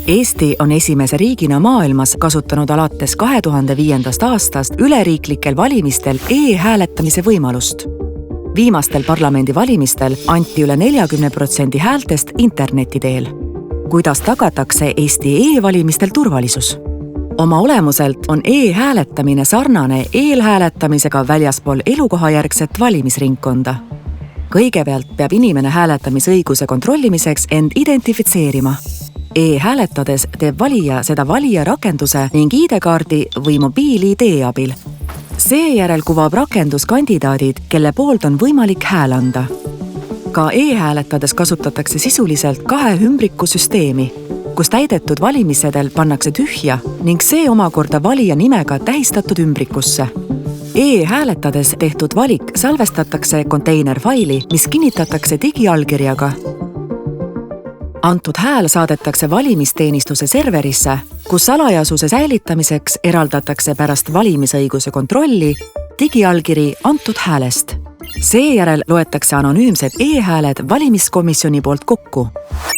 Eesti on esimese riigina maailmas kasutanud alates 2005. aastast üleriiklikel valimistel e-hääletamise võimalust. Viimastel parlamendivalimistel anti üle 40% häältest interneti teel. Kuidas tagatakse Eesti e-valimistel turvalisus? Oma olemuselt on e-hääletamine sarnane eelhääletamisega väljaspool elukohajärgset valimisringkonda. Kõigepealt peab inimene hääletamisõiguse kontrollimiseks end identifitseerima. E-hääletades teeb valija seda valija rakenduse ning ID-kaardi või mobiil-ID abil. Seejärel kuvab rakendus kandidaadid, kelle poolt on võimalik hääl anda. Ka e-hääletades kasutatakse sisuliselt 2 ümbriku süsteemi, kus täidetud valimissedel pannakse tühja ning see omakorda valija nimega tähistatud ümbrikusse. E-hääletades tehtud valik salvestatakse konteinerfaili, mis kinnitatakse digiallkirjaga. Antud hääl saadetakse valimisteenistuse serverisse, kus salajasuse säilitamiseks eraldatakse pärast valimisõiguse kontrolli digiallkiri antud häälest. Seejärel loetakse anonüümsed e-hääled valimiskomisjoni poolt kokku.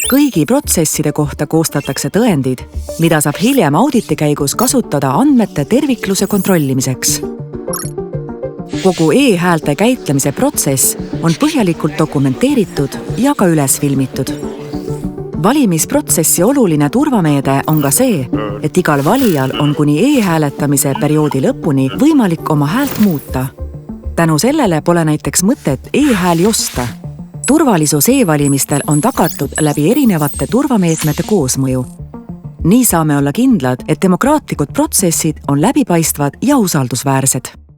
Kõigi protsesside kohta koostatakse tõendid, mida saab hiljem auditi käigus kasutada andmete tervikluse kontrollimiseks. Kogu e-häälte käitlemise protsess on põhjalikult dokumenteeritud ja ka üles filmitud. Valimisprotsessi oluline turvameede on ka see, et igal valijal on kuni e-hääletamise perioodi lõpuni võimalik oma häält muuta. Tänu sellele pole näiteks mõtet e-hääli osta. Turvalisus e-valimistel on tagatud läbi erinevate turvameetmete koosmõju. Nii saame olla kindlad, et demokraatlikud protsessid on läbipaistvad ja usaldusväärsed.